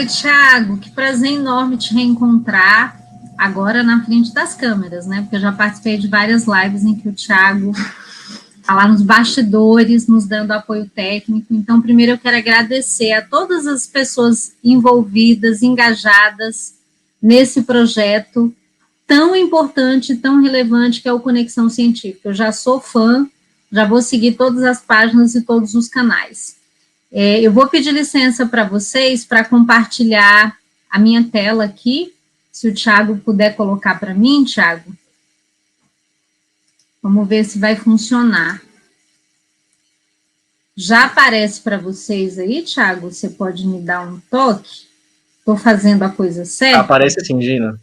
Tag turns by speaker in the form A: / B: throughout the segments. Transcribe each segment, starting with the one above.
A: Oi, Thiago, que prazer enorme te reencontrar agora na frente das câmeras, né? Porque eu já participei de várias lives em que o Thiago está lá nos bastidores, nos dando apoio técnico. Então, primeiro eu quero agradecer a todas as pessoas envolvidas, engajadas nesse projeto tão importante, tão relevante que é o Conexão Científica. Eu já sou fã, já vou seguir todas as páginas e todos os canais. Eu vou pedir licença para vocês para compartilhar a minha tela aqui, se o Thiago puder colocar para mim, Thiago. Vamos ver se vai funcionar. Já aparece para vocês aí, Thiago? Você pode me dar um toque? Estou fazendo a coisa certa?
B: Aparece sim, Gina.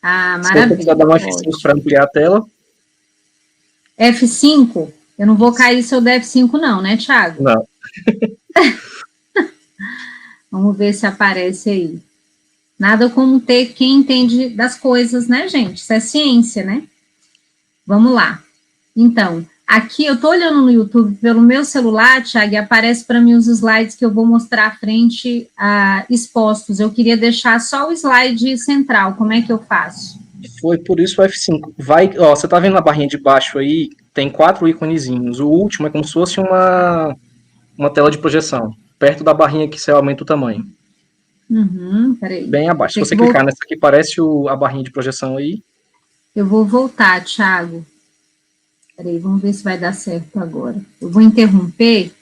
A: Ah, maravilha.
B: Se você quiser dar um F5 para ampliar a tela.
A: F5? Eu não vou cair se eu der F5 não, né, Thiago?
B: Não.
A: Vamos ver se aparece aí. Nada como ter quem entende das coisas, né, gente? Isso é ciência, né? Vamos lá. Então, aqui eu estou olhando no YouTube pelo meu celular, Thiago, e aparece para mim os slides que eu vou mostrar à frente expostos. Eu queria deixar só o slide central. Como é que eu faço?
B: Foi por isso o F5. Você tá vendo na barrinha de baixo aí? Tem 4 íconezinhos. O último é como se fosse uma tela de projeção. Perto da barrinha que você aumenta o tamanho.
A: Peraí.
B: Bem abaixo. Se você clicar nessa aqui, parece a barrinha de projeção aí.
A: Eu vou voltar, Thiago. Peraí, vamos ver se vai dar certo agora. Eu vou interromper,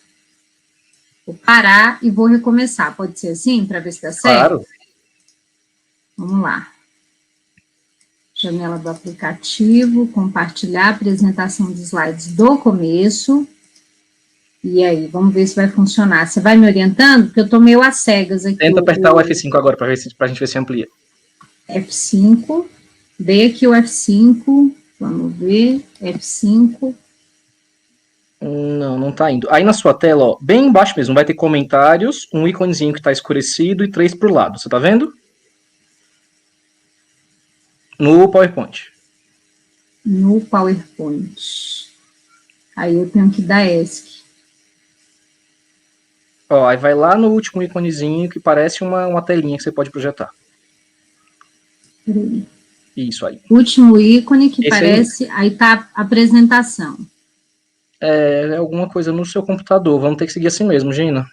A: vou parar e vou recomeçar. Pode ser assim, para ver se dá certo?
B: Claro.
A: Vamos lá. Janela do aplicativo, compartilhar a apresentação dos slides do começo. E aí, vamos ver se vai funcionar. Você vai me orientando? Porque eu estou meio às cegas aqui.
B: Tenta apertar o F5 agora para a gente ver se amplia.
A: F5. Dei aqui o F5. Vamos ver. F5.
B: Não tá indo. Aí na sua tela, ó, bem embaixo mesmo, vai ter comentários, um íconezinho que tá escurecido e 3 pro lado. Você tá vendo? No PowerPoint.
A: No PowerPoint. Aí eu tenho que dar ESC.
B: Ó, aí vai lá no último íconezinho que parece uma telinha que você pode projetar.
A: Peraí.
B: Isso aí.
A: Último ícone que parece, aí tá a apresentação.
B: É alguma coisa no seu computador, vamos ter que seguir assim mesmo, Gina.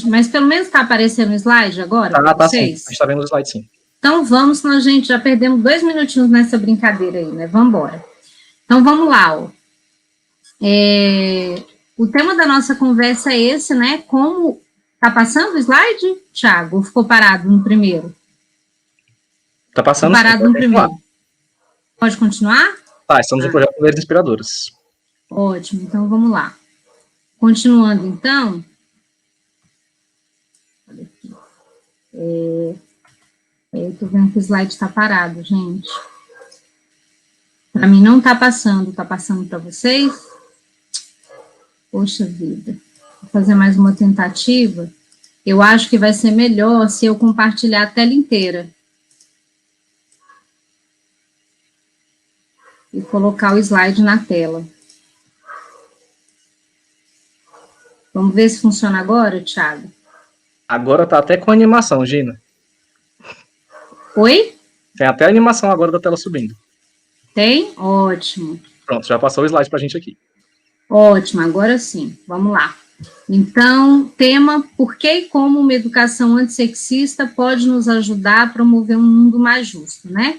A: Mas pelo menos tá aparecendo o slide agora?
B: Tá sim, a gente tá vendo o slide sim.
A: Então vamos, senão a gente já perdemos 2 minutinhos nessa brincadeira aí, né? Vamos embora. Então vamos lá, ó. O tema da nossa conversa é esse, né? Como tá passando o slide, Thiago? Ou ficou parado no primeiro?
B: Tá passando.
A: Ficou parado no primeiro. Pode continuar?
B: Tá, estamos no projeto Mulheres Inspiradoras.
A: Ótimo, então vamos lá. Continuando, então. Olha aqui. Eu tô vendo que o slide está parado, gente. Para mim não tá passando para vocês? Poxa vida. Vou fazer mais uma tentativa. Eu acho que vai ser melhor se eu compartilhar a tela inteira. E colocar o slide na tela. Vamos ver se funciona agora, Thiago?
B: Agora tá até com animação, Gina.
A: Oi?
B: Tem até a animação agora da tela subindo.
A: Tem? Ótimo.
B: Pronto, já passou o slide pra gente aqui.
A: Ótimo, agora sim. Vamos lá. Então, tema: por que e como uma educação antissexista pode nos ajudar a promover um mundo mais justo, né?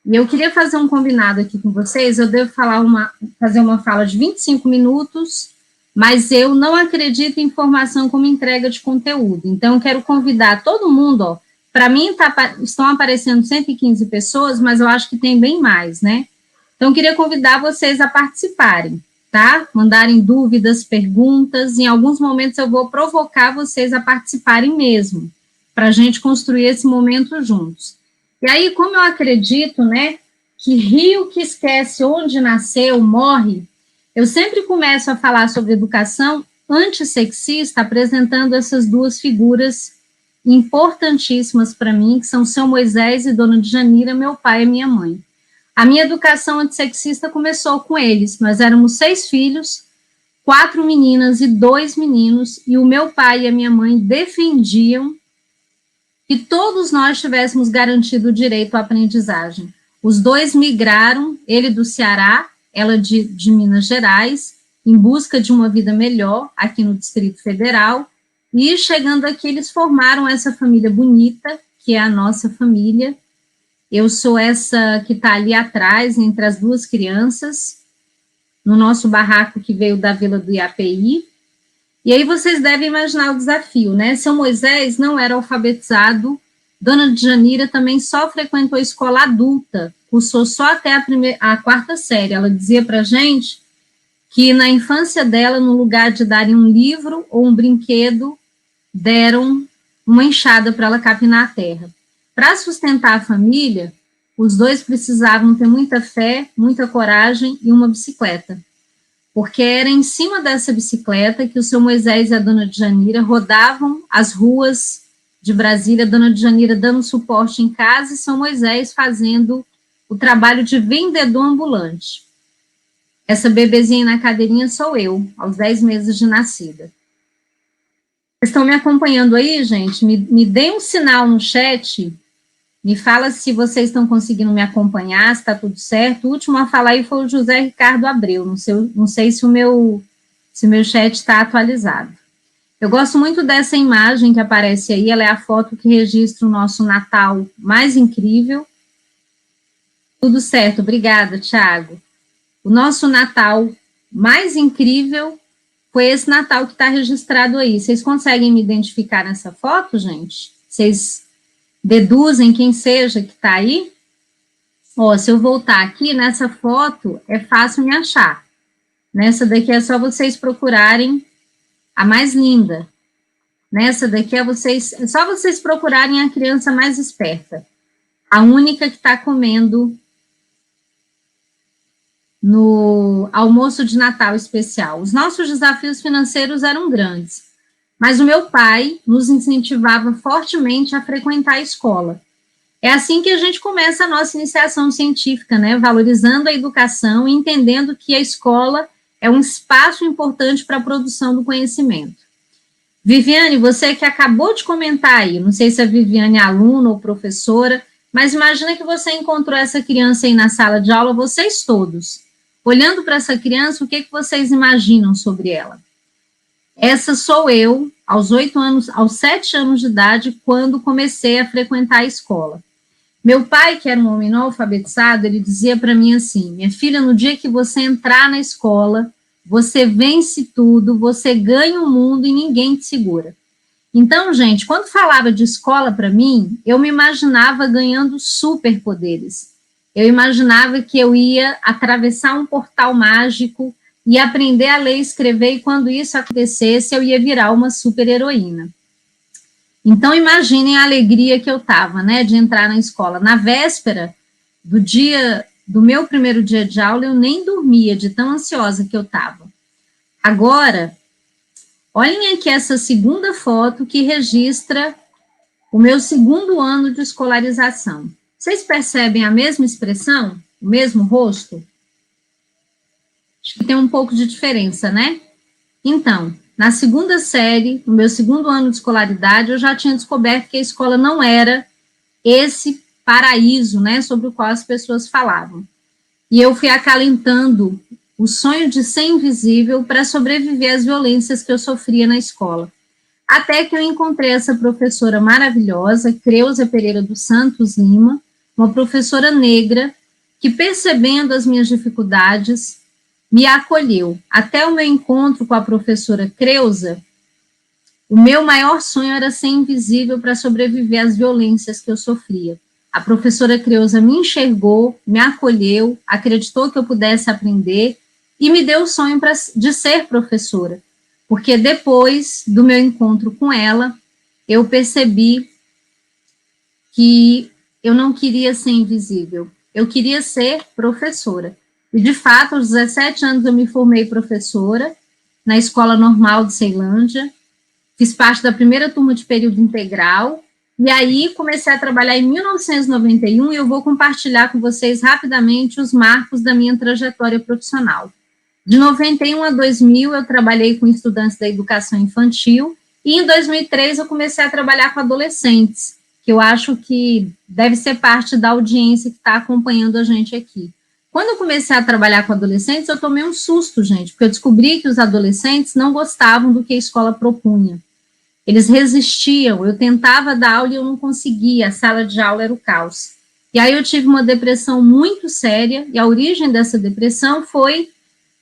A: E eu queria fazer um combinado aqui com vocês. Eu devo fazer uma fala de 25 minutos, mas eu não acredito em formação como entrega de conteúdo. Então, eu quero convidar todo mundo, ó. Para mim, estão aparecendo 115 pessoas, mas eu acho que tem bem mais, né? Então, eu queria convidar vocês a participarem, tá? Mandarem dúvidas, perguntas. Em alguns momentos, eu vou provocar vocês a participarem mesmo, para a gente construir esse momento juntos. E aí, como eu acredito, né, que rio que esquece onde nasceu, morre, eu sempre começo a falar sobre educação antissexista, apresentando essas duas figuras importantíssimas para mim, que são seu Moisés e Dona Djanira, meu pai e minha mãe. A minha educação antissexista começou com eles. Nós éramos 6 filhos, 4 meninas e 2 meninos, e o meu pai e a minha mãe defendiam que todos nós tivéssemos garantido o direito à aprendizagem. Os dois migraram, ele do Ceará, ela de Minas Gerais, em busca de uma vida melhor aqui no Distrito Federal, e chegando aqui eles formaram essa família bonita, que é a nossa família. Eu sou essa que está ali atrás, entre as duas crianças, no nosso barraco que veio da Vila do Iapi. E aí vocês devem imaginar o desafio, né? Seu Moisés não era alfabetizado, Dona Djanira também só frequentou a escola adulta, cursou só até a quarta série. Ela dizia para a gente que na infância dela, no lugar de darem um livro ou um brinquedo, deram uma enxada para ela capinar a terra. Para sustentar a família, os dois precisavam ter muita fé, muita coragem e uma bicicleta, porque era em cima dessa bicicleta que o seu Moisés e a Dona Djanira rodavam as ruas de Brasília, a Dona Djanira dando suporte em casa e seu Moisés fazendo o trabalho de vendedor ambulante. Essa bebezinha na cadeirinha sou eu, aos 10 meses de nascida. Vocês estão me acompanhando aí, gente? Me deem um sinal no chat, me fala se vocês estão conseguindo me acompanhar, se está tudo certo. O último a falar aí foi o José Ricardo Abreu, não sei se o meu chat está atualizado. Eu gosto muito dessa imagem que aparece aí, ela é a foto que registra o nosso Natal mais incrível. Tudo certo, obrigada, Thiago. O nosso Natal mais incrível foi esse Natal que está registrado aí. Vocês conseguem me identificar nessa foto, gente? Vocês deduzem quem seja que está aí? Ó, se eu voltar aqui, nessa foto, é fácil me achar. Nessa daqui é só vocês procurarem a mais linda. Nessa daqui é só vocês procurarem a criança mais esperta. A única que está comendo no almoço de Natal especial. Os nossos desafios financeiros eram grandes, mas o meu pai nos incentivava fortemente a frequentar a escola. É assim que a gente começa a nossa iniciação científica, né? Valorizando a educação e entendendo que a escola é um espaço importante para a produção do conhecimento. Viviane, você que acabou de comentar aí, não sei se a Viviane é aluna ou professora, mas imagina que você encontrou essa criança aí na sala de aula, vocês todos. Olhando para essa criança, o que vocês imaginam sobre ela? Essa sou eu, aos 7 anos de idade, quando comecei a frequentar a escola. Meu pai, que era um homem não alfabetizado, ele dizia para mim assim: minha filha, no dia que você entrar na escola, você vence tudo, você ganha o mundo e ninguém te segura. Então, gente, quando falava de escola para mim, eu me imaginava ganhando superpoderes. Eu imaginava que eu ia atravessar um portal mágico e aprender a ler e escrever, e quando isso acontecesse, eu ia virar uma super-heroína. Então, imaginem a alegria que eu estava, né, de entrar na escola. Na véspera do meu primeiro dia de aula, eu nem dormia de tão ansiosa que eu estava. Agora, olhem aqui essa segunda foto que registra o meu segundo ano de escolarização. Vocês percebem a mesma expressão? O mesmo rosto? Acho que tem um pouco de diferença, né? Então, na segunda série, no meu segundo ano de escolaridade, eu já tinha descoberto que a escola não era esse paraíso, né, sobre o qual as pessoas falavam. E eu fui acalentando o sonho de ser invisível para sobreviver às violências que eu sofria na escola. Até que eu encontrei essa professora maravilhosa, Creuza Pereira dos Santos Lima, uma professora negra, que, percebendo as minhas dificuldades, me acolheu. Até o meu encontro com a professora Creuza, o meu maior sonho era ser invisível para sobreviver às violências que eu sofria. A professora Creuza me enxergou, me acolheu, acreditou que eu pudesse aprender e me deu o sonho de ser professora. Porque depois do meu encontro com ela, eu percebi que eu não queria ser invisível, eu queria ser professora. E, de fato, aos 17 anos eu me formei professora na Escola Normal de Ceilândia, fiz parte da primeira turma de período integral, e aí comecei a trabalhar em 1991 e eu vou compartilhar com vocês rapidamente os marcos da minha trajetória profissional. De 91 a 2000 eu trabalhei com estudantes da educação infantil e em 2003 eu comecei a trabalhar com adolescentes, que eu acho que deve ser parte da audiência que está acompanhando a gente aqui. Quando eu comecei a trabalhar com adolescentes, eu tomei um susto, gente, porque eu descobri que os adolescentes não gostavam do que a escola propunha. Eles resistiam, eu tentava dar aula e eu não conseguia, a sala de aula era o caos. E aí eu tive uma depressão muito séria, e a origem dessa depressão foi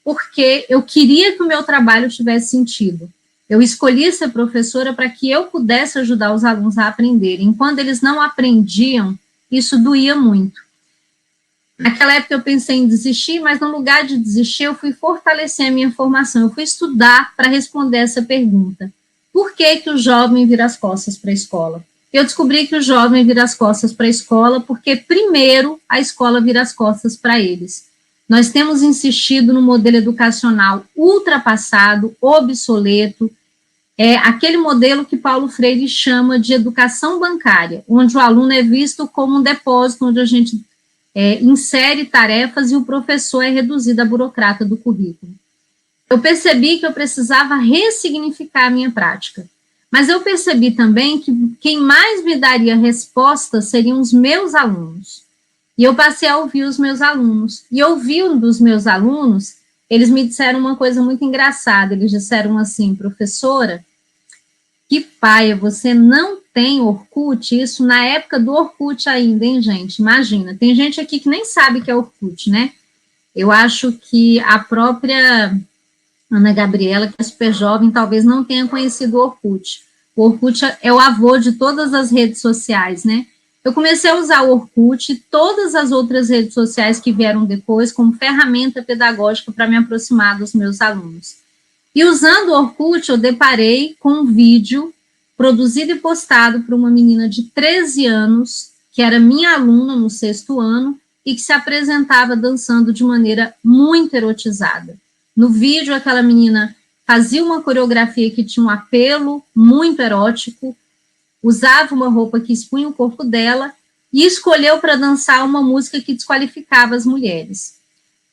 A: porque eu queria que o meu trabalho tivesse sentido. Eu escolhi ser professora para que eu pudesse ajudar os alunos a aprenderem. Quando eles não aprendiam, isso doía muito. Naquela época eu pensei em desistir, mas no lugar de desistir, eu fui fortalecer a minha formação. Eu fui estudar para responder essa pergunta. Por que que o jovem vira as costas para a escola? Eu descobri que o jovem vira as costas para a escola porque, primeiro, a escola vira as costas para eles. Nós temos insistido no modelo educacional ultrapassado, obsoleto, aquele modelo que Paulo Freire chama de educação bancária, onde o aluno é visto como um depósito, onde a gente insere tarefas e o professor é reduzido a burocrata do currículo. Eu percebi que eu precisava ressignificar a minha prática, mas eu percebi também que quem mais me daria respostas seriam os meus alunos. E eu passei a ouvir os meus alunos. E ouvindo dos meus alunos, eles me disseram uma coisa muito engraçada. Eles disseram assim: professora, que paia, você não tem Orkut? Isso na época do Orkut ainda, hein, gente? Imagina, tem gente aqui que nem sabe que é Orkut, né? Eu acho que a própria Ana Gabriela, que é super jovem, talvez não tenha conhecido o Orkut. O Orkut é o avô de todas as redes sociais, né? Eu comecei a usar o Orkut e todas as outras redes sociais que vieram depois como ferramenta pedagógica para me aproximar dos meus alunos. E usando o Orkut, eu deparei com um vídeo produzido e postado por uma menina de 13 anos, que era minha aluna no 6º ano, e que se apresentava dançando de maneira muito erotizada. No vídeo, aquela menina fazia uma coreografia que tinha um apelo muito erótico, usava uma roupa que expunha o corpo dela e escolheu para dançar uma música que desqualificava as mulheres.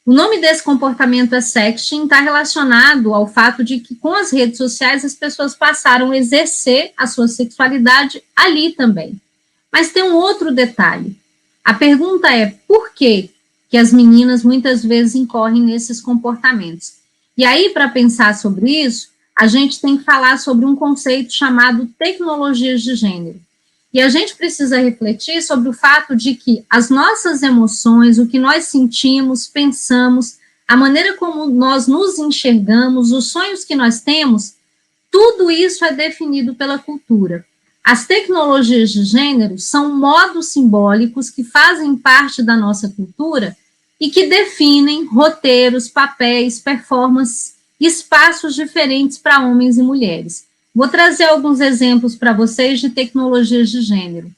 A: O nome desse comportamento é sexting, está relacionado ao fato de que com as redes sociais as pessoas passaram a exercer a sua sexualidade ali também. Mas tem um outro detalhe. A pergunta é por que as meninas muitas vezes incorrem nesses comportamentos? E aí, para pensar sobre isso, a gente tem que falar sobre um conceito chamado tecnologias de gênero. E a gente precisa refletir sobre o fato de que as nossas emoções, o que nós sentimos, pensamos, a maneira como nós nos enxergamos, os sonhos que nós temos, tudo isso é definido pela cultura. As tecnologias de gênero são modos simbólicos que fazem parte da nossa cultura e que definem roteiros, papéis, performances, espaços diferentes para homens e mulheres. Vou trazer alguns exemplos para vocês de tecnologias de gênero.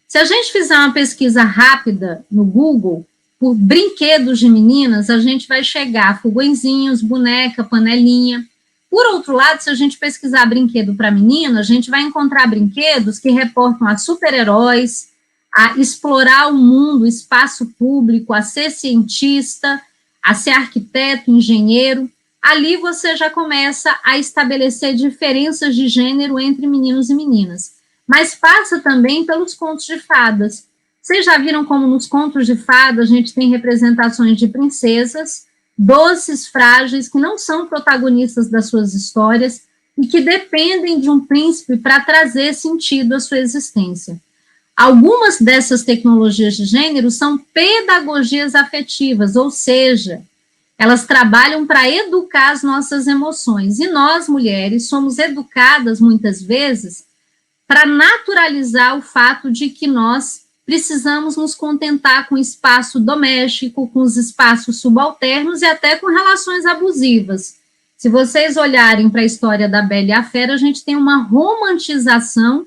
A: Se a gente fizer uma pesquisa rápida no Google, por brinquedos de meninas, a gente vai chegar a fogõezinhos, boneca, panelinha. Por outro lado, se a gente pesquisar brinquedo para menina, a gente vai encontrar brinquedos que reportam a super-heróis, a explorar o mundo, o espaço público, a ser cientista, a ser arquiteto, engenheiro. Ali você já começa a estabelecer diferenças de gênero entre meninos e meninas. Mas passa também pelos contos de fadas. Vocês já viram como nos contos de fadas a gente tem representações de princesas, doces, frágeis, que não são protagonistas das suas histórias e que dependem de um príncipe para trazer sentido à sua existência. Algumas dessas tecnologias de gênero são pedagogias afetivas, ou seja, elas trabalham para educar as nossas emoções. E nós, mulheres, somos educadas, muitas vezes, para naturalizar o fato de que nós precisamos nos contentar com o espaço doméstico, com os espaços subalternos e até com relações abusivas. Se vocês olharem para a história da Bela e a Fera, a gente tem uma romantização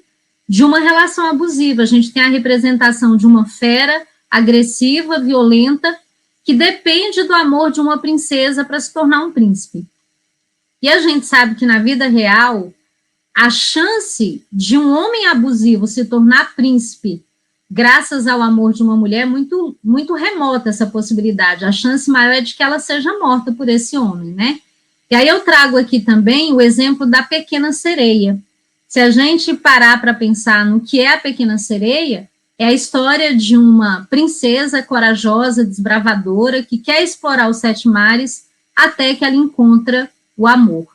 A: de uma relação abusiva. A gente tem a representação de uma fera agressiva, violenta, que depende do amor de uma princesa para se tornar um príncipe. E a gente sabe que na vida real, a chance de um homem abusivo se tornar príncipe graças ao amor de uma mulher é muito, muito remota essa possibilidade. A chance maior é de que ela seja morta por esse homem, né? E aí eu trago aqui também o exemplo da Pequena Sereia. Se a gente parar para pensar no que é a Pequena Sereia, é a história de uma princesa corajosa, desbravadora, que quer explorar os 7 mares até que ela encontra o amor.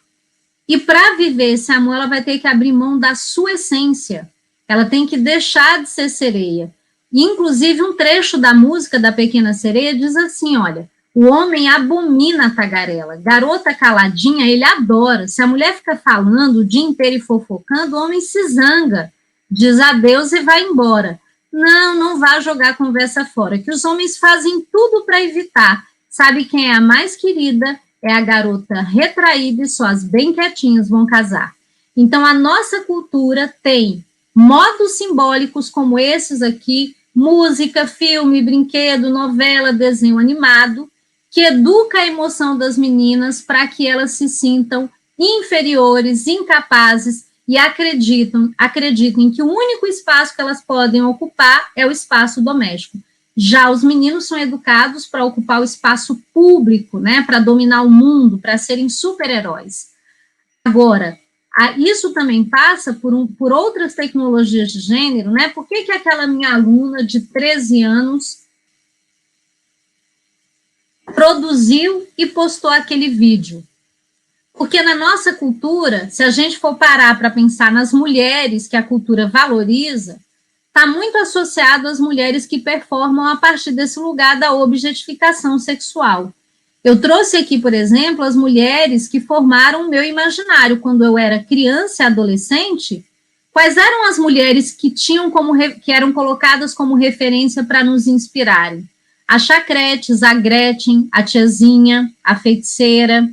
A: E para viver esse amor, ela vai ter que abrir mão da sua essência. Ela tem que deixar de ser sereia. E, inclusive, um trecho da música da Pequena Sereia diz assim, olha, o homem abomina a tagarela, garota caladinha, ele adora. Se a mulher fica falando o dia inteiro e fofocando, o homem se zanga, diz adeus e vai embora. Não vá jogar a conversa fora, que os homens fazem tudo para evitar. Sabe quem é a mais querida? É a garota retraída e só as bem quietinhas vão casar. Então, a nossa cultura tem modos simbólicos como esses aqui, música, filme, brinquedo, novela, desenho animado, que educa a emoção das meninas para que elas se sintam inferiores, incapazes e acreditem que o único espaço que elas podem ocupar é o espaço doméstico. Já os meninos são educados para ocupar o espaço público, né, para dominar o mundo, para serem super-heróis. Agora, isso também passa por outras tecnologias de gênero, né? Por que aquela minha aluna de 13 anos produziu e postou aquele vídeo? Porque na nossa cultura, se a gente for parar para pensar nas mulheres que a cultura valoriza, está muito associado às mulheres que performam a partir desse lugar da objetificação sexual. Eu trouxe aqui, por exemplo, as mulheres que formaram o meu imaginário quando eu era criança e adolescente. Quais eram as mulheres que eram colocadas como referência para nos inspirarem? A Chacretes, a Gretchen, a Tiazinha, a Feiticeira.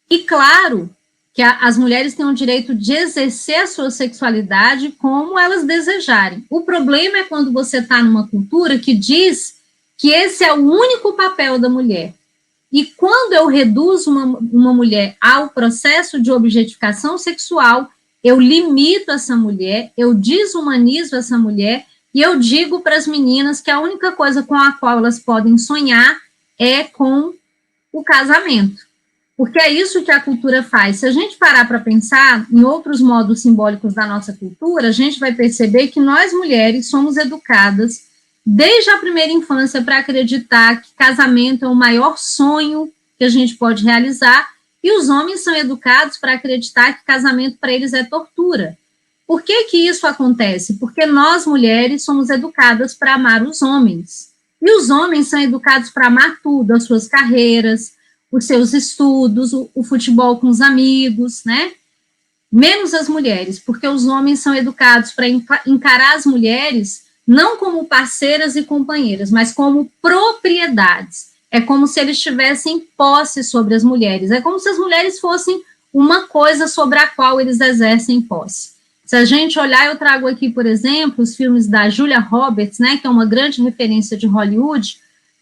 A: E claro que as mulheres têm o direito de exercer a sua sexualidade como elas desejarem. O problema é quando você está numa cultura que diz que esse é o único papel da mulher. E quando eu reduzo uma mulher ao processo de objetificação sexual, eu limito essa mulher, eu desumanizo essa mulher, e eu digo para as meninas que a única coisa com a qual elas podem sonhar é com o casamento. Porque é isso que a cultura faz. Se a gente parar para pensar em outros modos simbólicos da nossa cultura, a gente vai perceber que nós, mulheres, somos educadas desde a primeira infância para acreditar que casamento é o maior sonho que a gente pode realizar, e os homens são educados para acreditar que casamento para eles é tortura. Por que isso acontece? Porque nós, mulheres, somos educadas para amar os homens. E os homens são educados para amar tudo, as suas carreiras, os seus estudos, o futebol com os amigos, né? Menos as mulheres, porque os homens são educados para encarar as mulheres não como parceiras e companheiras, mas como propriedades. É como se eles tivessem posse sobre as mulheres. É como se as mulheres fossem uma coisa sobre a qual eles exercem posse. Se a gente olhar, eu trago aqui, por exemplo, os filmes da Julia Roberts, né, que é uma grande referência de Hollywood.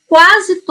A: Quase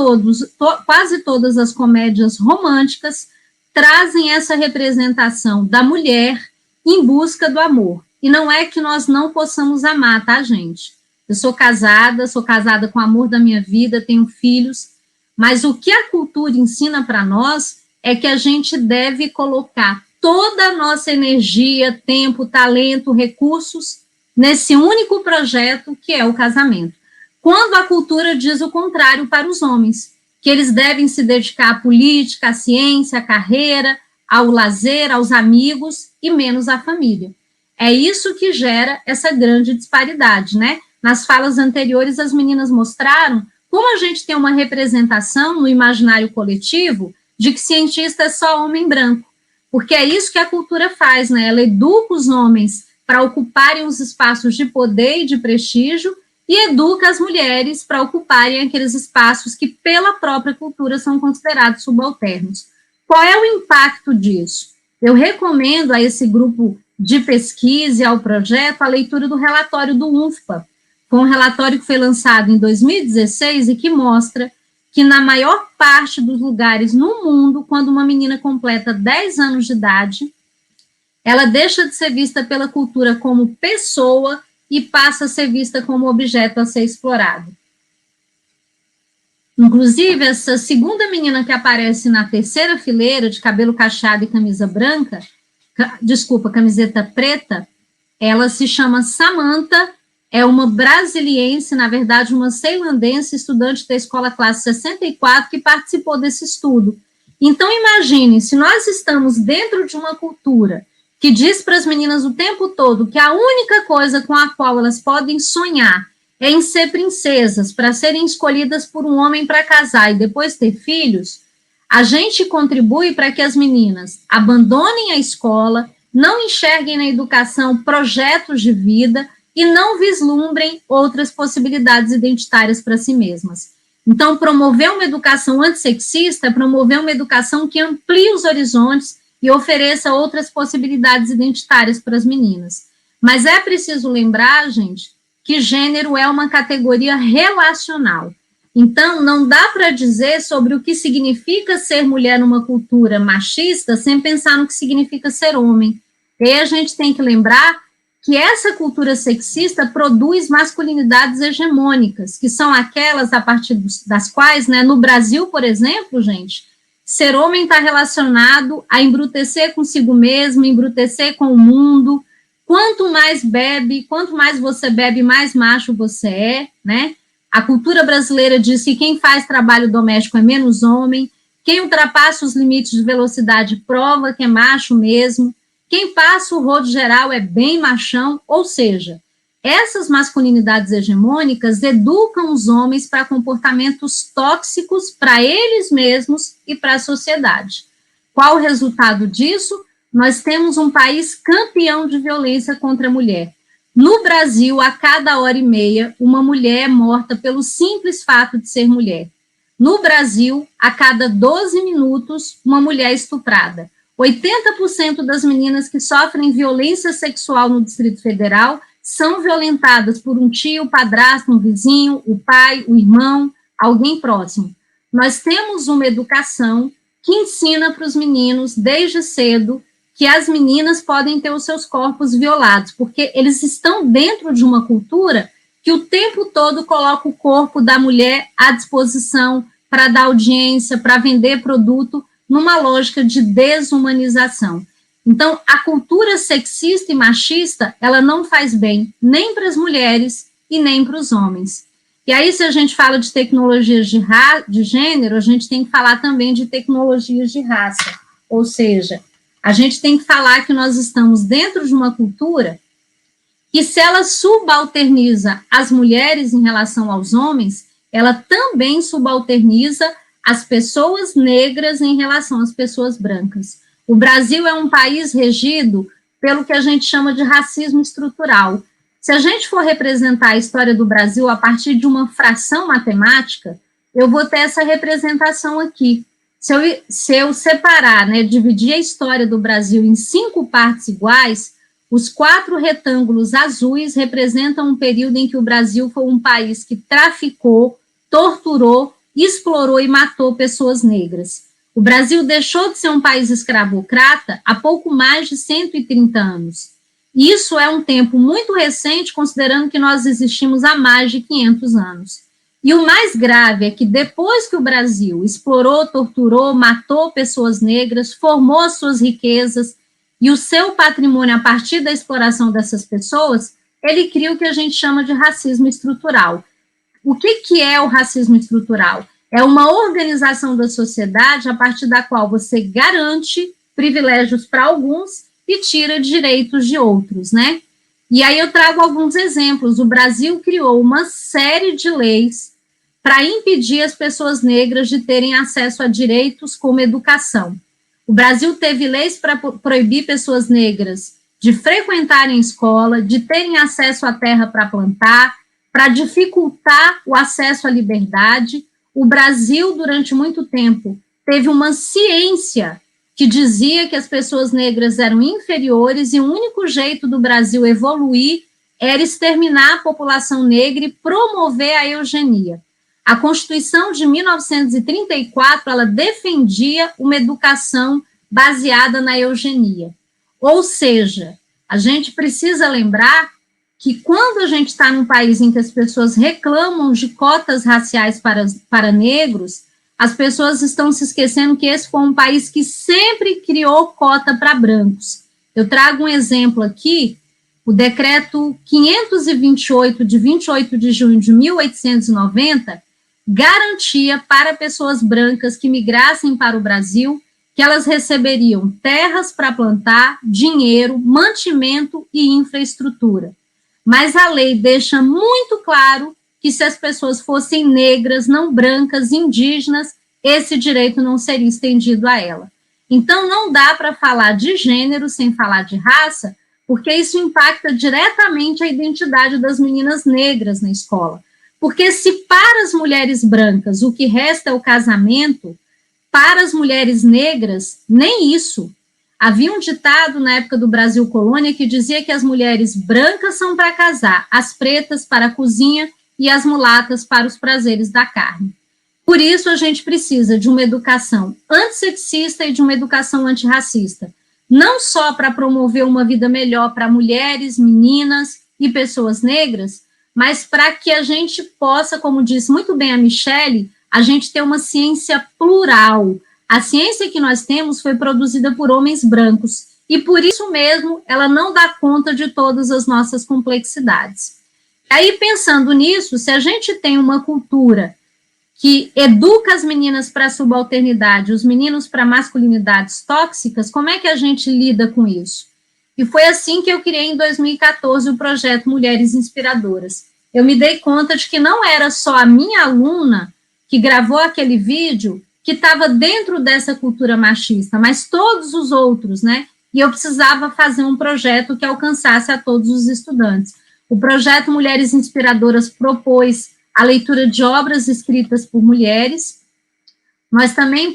A: todas as comédias românticas trazem essa representação da mulher em busca do amor. E não é que nós não possamos amar, tá, gente? Eu sou casada com o amor da minha vida, tenho filhos, mas o que a cultura ensina para nós é que a gente deve colocar toda a nossa energia, tempo, talento, recursos nesse único projeto que é o casamento. Quando a cultura diz o contrário para os homens, que eles devem se dedicar à política, à ciência, à carreira, ao lazer, aos amigos e menos à família. É isso que gera essa grande disparidade, né? Nas falas anteriores, as meninas mostraram como a gente tem uma representação no imaginário coletivo de que cientista é só homem branco, porque é isso que a cultura faz, né? Ela educa os homens para ocuparem os espaços de poder e de prestígio e educa as mulheres para ocuparem aqueles espaços que, pela própria cultura, são considerados subalternos. Qual é o impacto disso? Eu recomendo a esse grupo de pesquisa e ao projeto a leitura do relatório do UNFPA. Foi um relatório que foi lançado em 2016 e que mostra que na maior parte dos lugares no mundo, quando uma menina completa 10 anos de idade, ela deixa de ser vista pela cultura como pessoa e passa a ser vista como objeto a ser explorado. Inclusive, essa segunda menina que aparece na terceira fileira, de cabelo cacheado e camisa branca, camiseta preta, ela se chama Samantha, é uma brasiliense, na verdade, uma ceilandense, estudante da Escola Classe 64, que participou desse estudo. Então, imagine, se nós estamos dentro de uma cultura que diz para as meninas o tempo todo que a única coisa com a qual elas podem sonhar é em ser princesas, para serem escolhidas por um homem para casar e depois ter filhos, a gente contribui para que as meninas abandonem a escola, não enxerguem na educação projetos de vida e não vislumbrem outras possibilidades identitárias para si mesmas. Então, promover uma educação antissexista é promover uma educação que amplie os horizontes e ofereça outras possibilidades identitárias para as meninas. Mas é preciso lembrar, gente, que gênero é uma categoria relacional. Então, não dá para dizer sobre o que significa ser mulher numa cultura machista sem pensar no que significa ser homem. E a gente tem que lembrar que essa cultura sexista produz masculinidades hegemônicas, que são aquelas a partir das quais, né, no Brasil, por exemplo, gente, ser homem está relacionado a embrutecer consigo mesmo, embrutecer com o mundo. Quanto mais bebe, quanto mais você bebe, mais macho você é, né? A cultura brasileira diz que quem faz trabalho doméstico é menos homem, quem ultrapassa os limites de velocidade prova que é macho mesmo, quem passa o rodo geral é bem machão, ou seja, essas masculinidades hegemônicas educam os homens para comportamentos tóxicos para eles mesmos e para a sociedade. Qual o resultado disso? Nós temos um país campeão de violência contra a mulher. No Brasil, a cada hora e meia, uma mulher é morta pelo simples fato de ser mulher. No Brasil, a cada 12 minutos, uma mulher é estuprada. 80% das meninas que sofrem violência sexual no Distrito Federal são violentadas por um tio, padrasto, um vizinho, o pai, o irmão, alguém próximo. Nós temos uma educação que ensina para os meninos, desde cedo, que as meninas podem ter os seus corpos violados, porque eles estão dentro de uma cultura que o tempo todo coloca o corpo da mulher à disposição para dar audiência, para vender produto, numa lógica de desumanização. Então, a cultura sexista e machista, ela não faz bem nem para as mulheres e nem para os homens. E aí, se a gente fala de tecnologias de gênero, a gente tem que falar também de tecnologias de raça, ou seja, a gente tem que falar que nós estamos dentro de uma cultura que, se ela subalterniza as mulheres em relação aos homens, ela também subalterniza as pessoas negras em relação às pessoas brancas. O Brasil é um país regido pelo que a gente chama de racismo estrutural. Se a gente for representar a história do Brasil a partir de uma fração matemática, eu vou ter essa representação aqui. Se eu separar, né, dividir a história do Brasil em 5 partes iguais, os 4 retângulos azuis representam um período em que o Brasil foi um país que traficou, torturou, explorou e matou pessoas negras. O Brasil deixou de ser um país escravocrata há pouco mais de 130 anos. Isso é um tempo muito recente, considerando que nós existimos há mais de 500 anos. E o mais grave é que depois que o Brasil explorou, torturou, matou pessoas negras, formou as suas riquezas e o seu patrimônio a partir da exploração dessas pessoas, ele cria o que a gente chama de racismo estrutural. O que é o racismo estrutural? É uma organização da sociedade a partir da qual você garante privilégios para alguns e tira direitos de outros, né? E aí eu trago alguns exemplos. O Brasil criou uma série de leis para impedir as pessoas negras de terem acesso a direitos como educação. O Brasil teve leis para proibir pessoas negras de frequentarem escola, de terem acesso à terra para plantar, para dificultar o acesso à liberdade. O Brasil, durante muito tempo, teve uma ciência que dizia que as pessoas negras eram inferiores e o único jeito do Brasil evoluir era exterminar a população negra e promover a eugenia. A Constituição de 1934, ela defendia uma educação baseada na eugenia. Ou seja, a gente precisa lembrar que quando a gente está num país em que as pessoas reclamam de cotas raciais para negros, as pessoas estão se esquecendo que esse foi um país que sempre criou cota para brancos. Eu trago um exemplo aqui, o decreto 528, de 28 de junho de 1890, garantia para pessoas brancas que migrassem para o Brasil que elas receberiam terras para plantar, dinheiro, mantimento e infraestrutura. Mas a lei deixa muito claro que se as pessoas fossem negras, não brancas, indígenas, esse direito não seria estendido a ela. Então, não dá para falar de gênero sem falar de raça, porque isso impacta diretamente a identidade das meninas negras na escola. Porque se para as mulheres brancas o que resta é o casamento, para as mulheres negras, nem isso. Havia um ditado na época do Brasil Colônia que dizia que as mulheres brancas são para casar, as pretas para a cozinha e as mulatas para os prazeres da carne. Por isso, a gente precisa de uma educação antissexista e de uma educação antirracista, não só para promover uma vida melhor para mulheres, meninas e pessoas negras, mas para que a gente possa, como disse muito bem a Michele, a gente ter uma ciência plural. A ciência que nós temos foi produzida por homens brancos, e por isso mesmo ela não dá conta de todas as nossas complexidades. Aí, pensando nisso, se a gente tem uma cultura que educa as meninas para a subalternidade, os meninos para masculinidades tóxicas, como é que a gente lida com isso? E foi assim que eu criei em 2014 o projeto Mulheres Inspiradoras. Eu me dei conta de que não era só a minha aluna que gravou aquele vídeo que estava dentro dessa cultura machista, mas todos os outros, né? E eu precisava fazer um projeto que alcançasse a todos os estudantes. O projeto Mulheres Inspiradoras propôs a leitura de obras escritas por mulheres. Nós também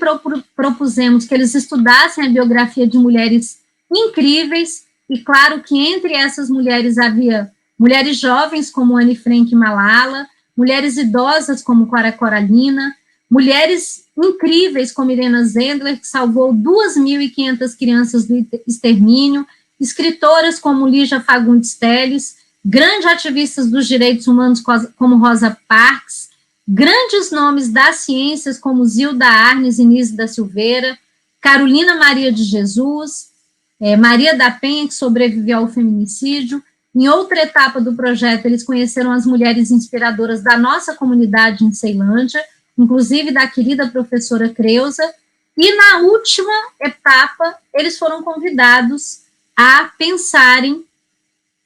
A: propusemos que eles estudassem a biografia de mulheres incríveis, e claro que entre essas mulheres havia mulheres jovens como Anne Frank e Malala, mulheres idosas como Cora Coralina, mulheres incríveis como Irena Zendler, que salvou 2.500 crianças do extermínio, escritoras como Lígia Fagundes Telles, grandes ativistas dos direitos humanos como Rosa Parks, grandes nomes das ciências como Zilda Arnes e Nise da Silveira, Carolina Maria de Jesus, Maria da Penha, que sobreviveu ao feminicídio. Em outra etapa do projeto, eles conheceram as mulheres inspiradoras da nossa comunidade em Ceilândia, inclusive da querida professora Creuza, e na última etapa, eles foram convidados a pensarem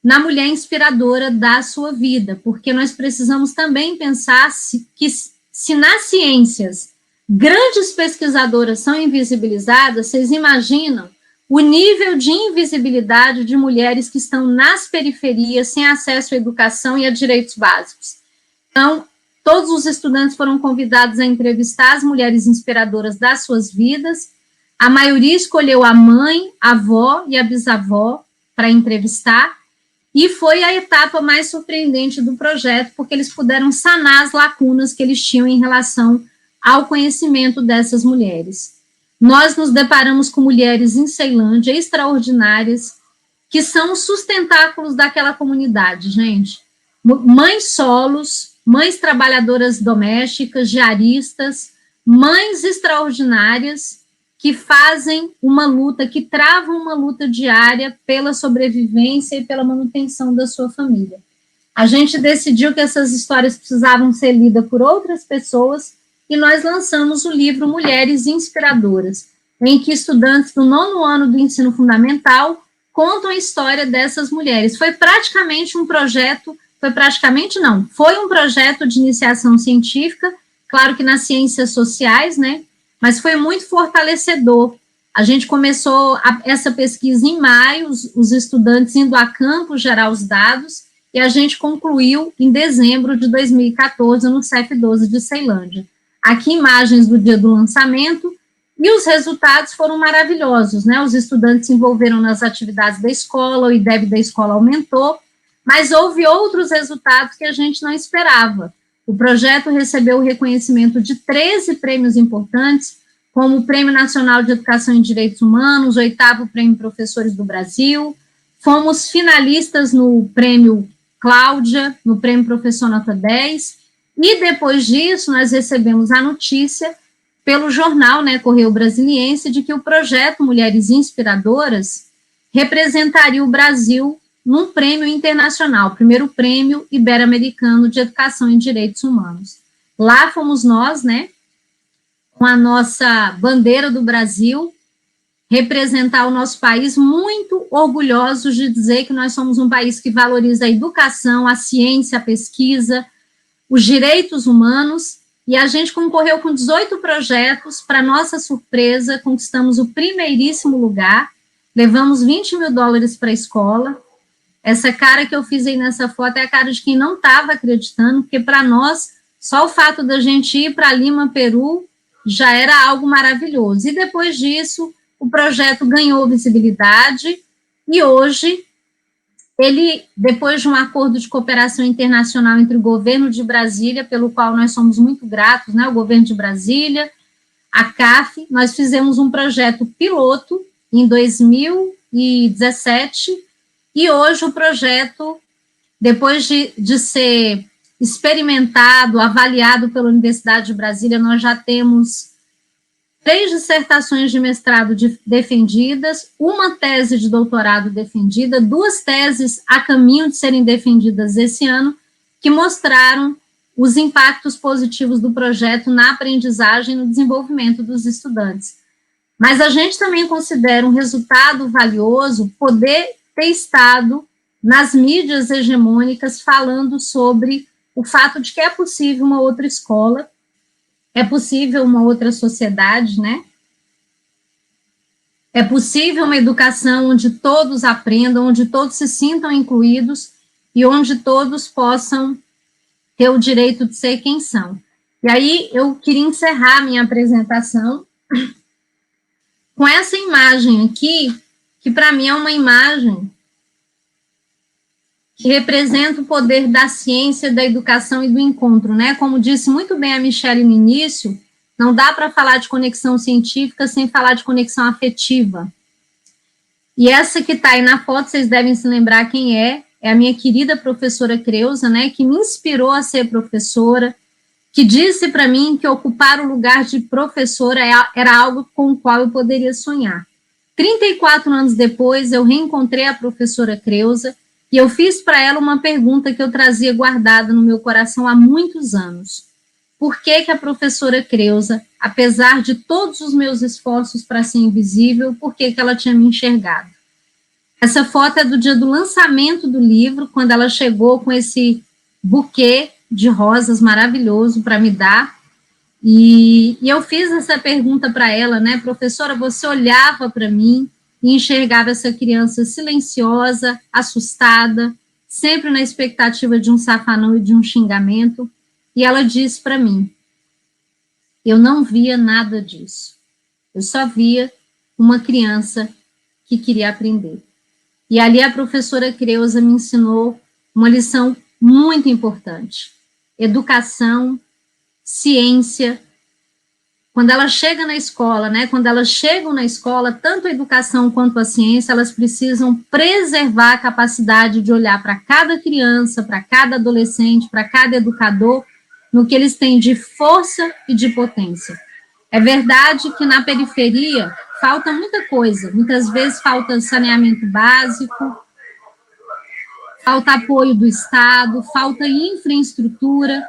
A: na mulher inspiradora da sua vida, porque nós precisamos também pensar que se nas ciências grandes pesquisadoras são invisibilizadas, vocês imaginam o nível de invisibilidade de mulheres que estão nas periferias, sem acesso à educação e a direitos básicos. Então, todos os estudantes foram convidados a entrevistar as mulheres inspiradoras das suas vidas. A maioria escolheu a mãe, a avó e a bisavó para entrevistar, e foi a etapa mais surpreendente do projeto, porque eles puderam sanar as lacunas que eles tinham em relação ao conhecimento dessas mulheres. Nós nos deparamos com mulheres em Ceilândia extraordinárias, que são os sustentáculos daquela comunidade, gente. Mães solos, mães trabalhadoras domésticas, diaristas, mães extraordinárias que fazem uma luta, que travam uma luta diária pela sobrevivência e pela manutenção da sua família. A gente decidiu que essas histórias precisavam ser lidas por outras pessoas e nós lançamos o livro Mulheres Inspiradoras, em que estudantes do 9º ano do ensino fundamental contam a história dessas mulheres. Foi um projeto de iniciação científica, claro que nas ciências sociais, né, mas foi muito fortalecedor. A gente começou essa pesquisa em maio, os estudantes indo a campo gerar os dados, e a gente concluiu em dezembro de 2014 no CEF12 de Ceilândia. Aqui imagens do dia do lançamento, e os resultados foram maravilhosos, né? Os estudantes se envolveram nas atividades da escola, o IDEB da escola aumentou, mas houve outros resultados que a gente não esperava. O projeto recebeu o reconhecimento de 13 prêmios importantes, como o Prêmio Nacional de Educação em Direitos Humanos, o 8º Prêmio Professores do Brasil, fomos finalistas no Prêmio Cláudia, no Prêmio Professor Nota 10, e depois disso nós recebemos a notícia pelo jornal, né, Correio Brasiliense, de que o projeto Mulheres Inspiradoras representaria o Brasil num prêmio internacional, primeiro prêmio ibero-americano de educação em direitos humanos. Lá fomos nós, né, com a nossa bandeira do Brasil, representar o nosso país, muito orgulhosos de dizer que nós somos um país que valoriza a educação, a ciência, a pesquisa, os direitos humanos, e a gente concorreu com 18 projetos. Para nossa surpresa, conquistamos o primeiríssimo lugar, levamos $20 mil para a escola. Essa cara que eu fiz aí nessa foto é a cara de quem não estava acreditando, porque para nós, só o fato da gente ir para Lima, Peru, já era algo maravilhoso. E depois disso, o projeto ganhou visibilidade, e hoje, ele, depois de um acordo de cooperação internacional entre o governo de Brasília, pelo qual nós somos muito gratos, né, o governo de Brasília, a CAF, nós fizemos um projeto piloto em 2017, e hoje o projeto, depois de ser experimentado, avaliado pela Universidade de Brasília, nós já temos 3 dissertações de mestrado defendidas, uma tese de doutorado defendida, 2 teses a caminho de serem defendidas esse ano, que mostraram os impactos positivos do projeto na aprendizagem e no desenvolvimento dos estudantes. Mas a gente também considera um resultado valioso poder ter estado nas mídias hegemônicas falando sobre o fato de que é possível uma outra escola, é possível uma outra sociedade, né? É possível uma educação onde todos aprendam, onde todos se sintam incluídos e onde todos possam ter o direito de ser quem são. E aí eu queria encerrar minha apresentação com essa imagem aqui, que para mim é uma imagem que representa o poder da ciência, da educação e do encontro, né? Como disse muito bem a Michele no início, não dá para falar de conexão científica sem falar de conexão afetiva. E essa que está aí na foto, vocês devem se lembrar quem é a minha querida professora Creuza, né? Que me inspirou a ser professora, que disse para mim que ocupar o lugar de professora era algo com o qual eu poderia sonhar. 34 anos depois, eu reencontrei a professora Creuza, e eu fiz para ela uma pergunta que eu trazia guardada no meu coração há muitos anos. Por que a professora Creuza, apesar de todos os meus esforços para ser invisível, por que ela tinha me enxergado? Essa foto é do dia do lançamento do livro, quando ela chegou com esse buquê de rosas maravilhoso para me dar, e eu fiz essa pergunta para ela, né, professora, você olhava para mim e enxergava essa criança silenciosa, assustada, sempre na expectativa de um safanão e de um xingamento, e ela disse para mim, eu não via nada disso, eu só via uma criança que queria aprender. E ali a professora Creuza me ensinou uma lição muito importante, educação, ciência. Quando ela chega na escola, né, quando elas chegam na escola, tanto a educação quanto a ciência, elas precisam preservar a capacidade de olhar para cada criança, para cada adolescente, para cada educador, no que eles têm de força e de potência. É verdade que na periferia falta muita coisa, muitas vezes falta saneamento básico, falta apoio do Estado, falta infraestrutura,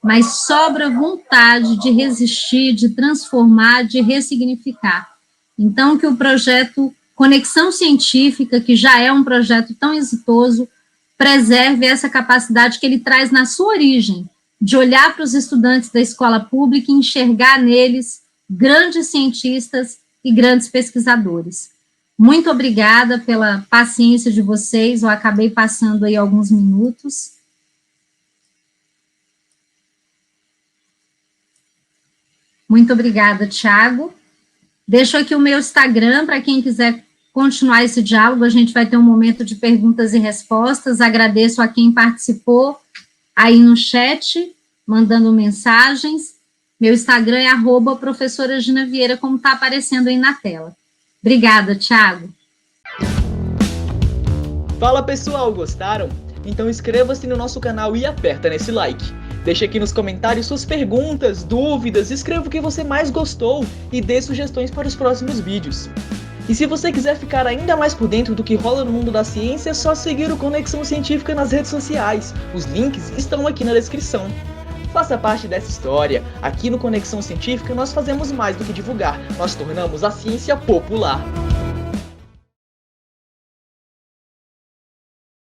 A: mas sobra vontade de resistir, de transformar, de ressignificar. Então, que o projeto Conexão Científica, que já é um projeto tão exitoso, preserve essa capacidade que ele traz na sua origem, de olhar para os estudantes da escola pública e enxergar neles grandes cientistas e grandes pesquisadores. Muito obrigada pela paciência de vocês, eu acabei passando aí alguns minutos. Muito obrigada, Thiago. Deixo aqui o meu Instagram para quem quiser continuar esse diálogo, a gente vai ter um momento de perguntas e respostas. Agradeço a quem participou aí no chat, mandando mensagens. Meu Instagram é @professora Gina Vieira, como está aparecendo aí na tela. Obrigada, Thiago.
C: Fala, pessoal, gostaram? Então inscreva-se no nosso canal e aperta nesse like. Deixe aqui nos comentários suas perguntas, dúvidas, escreva o que você mais gostou e dê sugestões para os próximos vídeos. E se você quiser ficar ainda mais por dentro do que rola no mundo da ciência, é só seguir o Conexão Científica nas redes sociais. Os links estão aqui na descrição. Faça parte dessa história. Aqui no Conexão Científica nós fazemos mais do que divulgar, nós tornamos a ciência popular.